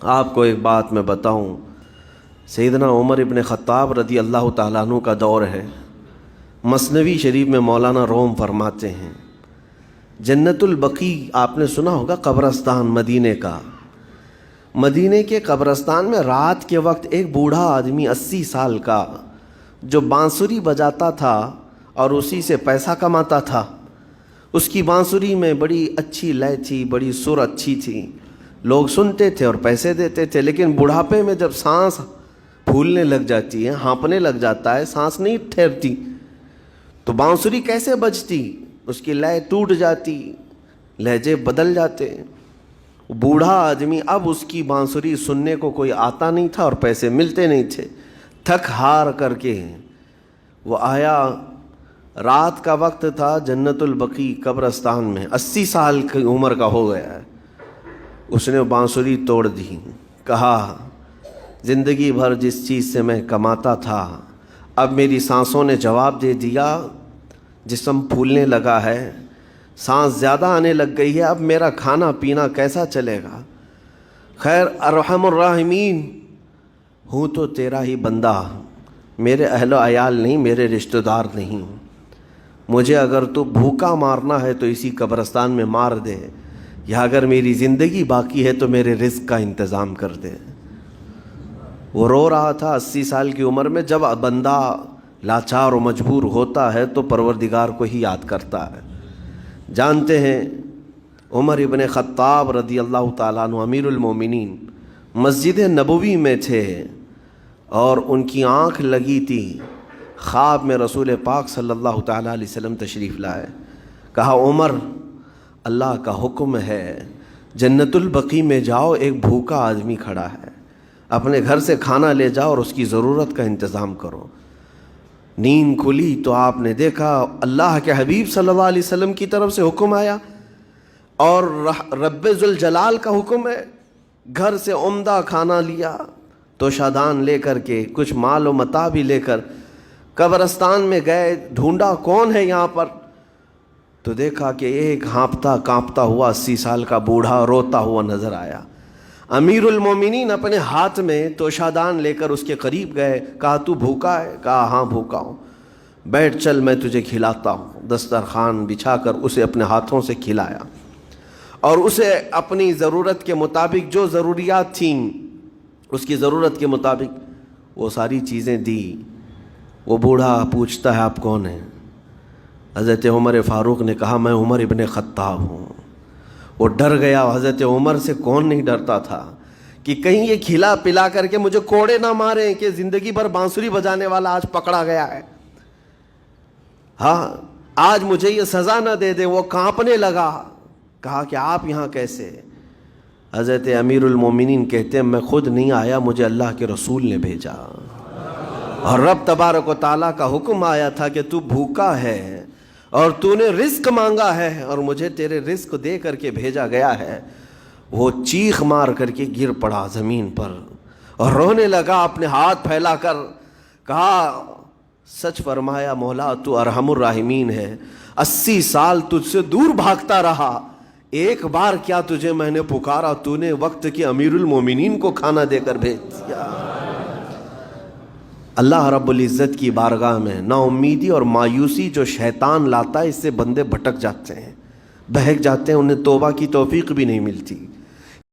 آپ کو ایک بات میں بتاؤں، سیدنا عمر ابن خطاب رضی اللہ تعالیٰ عنہ کا دور ہے۔ مثنوی شریف میں مولانا روم فرماتے ہیں، جنت البقیع آپ نے سنا ہوگا، قبرستان مدینے کا، مدینے کے قبرستان میں رات کے وقت ایک بوڑھا آدمی 80 سال کا جو بانسری بجاتا تھا اور اسی سے پیسہ کماتا تھا، اس کی بانسری میں بڑی اچھی لے تھی، بڑی سر اچھی تھی، لوگ سنتے تھے اور پیسے دیتے تھے، لیکن بڑھاپے میں جب سانس پھولنے لگ جاتی ہے، ہانپنے لگ جاتا ہے، سانس نہیں ٹھہرتی، تو بانسری کیسے بجتی؟ اس کی لے ٹوٹ جاتی، لہجے بدل جاتے۔ بوڑھا آدمی، اب اس کی بانسری سننے کو کوئی آتا نہیں تھا اور پیسے ملتے نہیں تھے، تھک ہار کر کے وہ آیا، رات کا وقت تھا، جنت البقیع قبرستان میں، 80 سال کی عمر کا ہو گیا ہے، اس نے بانسری توڑ دی، کہا زندگی بھر جس چیز سے میں کماتا تھا اب میری سانسوں نے جواب دے دیا، جسم پھولنے لگا ہے، سانس زیادہ آنے لگ گئی ہے، اب میرا کھانا پینا کیسا چلے گا؟ خیر ارحم الراحمین ہوں تو تیرا ہی بندہ، میرے اہل و عیال نہیں، میرے رشتہ دار نہیں، مجھے اگر تو بھوکا مارنا ہے تو اسی قبرستان میں مار دے، یا اگر میری زندگی باقی ہے تو میرے رزق کا انتظام کر دے۔ وہ رو رہا تھا 80 سال کی عمر میں۔ جب بندہ لاچار و مجبور ہوتا ہے تو پروردگار کو ہی یاد کرتا ہے۔ جانتے ہیں عمر ابن خطاب رضی اللہ تعالیٰ عنہ امیر المومنین مسجد نبوی میں تھے اور ان کی آنکھ لگی تھی، خواب میں رسول پاک صلی اللہ تعالیٰ علیہ وسلم تشریف لائے، کہا عمر اللہ کا حکم ہے جنت البقیع میں جاؤ، ایک بھوکا آدمی کھڑا ہے، اپنے گھر سے کھانا لے جاؤ اور اس کی ضرورت کا انتظام کرو۔ نیند کھلی تو آپ نے دیکھا اللہ کے حبیب صلی اللہ علیہ وسلم کی طرف سے حکم آیا اور رب ذوالجلال کا حکم ہے، گھر سے عمدہ کھانا لیا، توشادان لے کر کے، کچھ مال و متاع بھی لے کر قبرستان میں گئے، ڈھونڈا کون ہے یہاں پر، تو دیکھا کہ ایک ہانپتا کانپتا ہوا 80 سال کا بوڑھا روتا ہوا نظر آیا۔ امیر المومنین اپنے ہاتھ میں توشادان لے کر اس کے قریب گئے، کہا تو بھوکا ہے؟ کہا ہاں بھوکا ہوں، بیٹھ چل میں تجھے کھلاتا ہوں۔ دسترخوان بچھا کر اسے اپنے ہاتھوں سے کھلایا اور اسے اپنی ضرورت کے مطابق جو ضروریات تھیں اس کی ضرورت کے مطابق وہ ساری چیزیں دی۔ وہ بوڑھا پوچھتا ہے آپ کون ہیں؟ حضرت عمر فاروق نے کہا میں عمر ابن خطاب ہوں۔ وہ ڈر گیا، حضرت عمر سے کون نہیں ڈرتا تھا کہ کہیں یہ کھلا پلا کر کے مجھے کوڑے نہ ماریں کہ زندگی بھر بانسری بجانے والا آج پکڑا گیا ہے، ہاں آج مجھے یہ سزا نہ دے دے۔ وہ کانپنے لگا، کہا کہ آپ یہاں کیسے؟ حضرت امیر المومنین کہتے ہیں میں خود نہیں آیا، مجھے اللہ کے رسول نے بھیجا، اور رب تبارک و تعالیٰ کا حکم آیا تھا کہ تو بھوکا ہے اور تو نے رزق مانگا ہے اور مجھے تیرے رزق دے کر کے بھیجا گیا ہے۔ وہ چیخ مار کر کے گر پڑا زمین پر اور رونے لگا، اپنے ہاتھ پھیلا کر کہا سچ فرمایا مولا تو ارحم الراحمین ہے، 80 سال تجھ سے دور بھاگتا رہا، ایک بار کیا تجھے میں نے پکارا، تو نے وقت کی امیر المومنین کو کھانا دے کر بھیج دیا۔ اللہ رب العزت کی بارگاہ میں نا امیدی اور مایوسی جو شیطان لاتا ہے، اس سے بندے بھٹک جاتے ہیں، بہک جاتے ہیں، انہیں توبہ کی توفیق بھی نہیں ملتی۔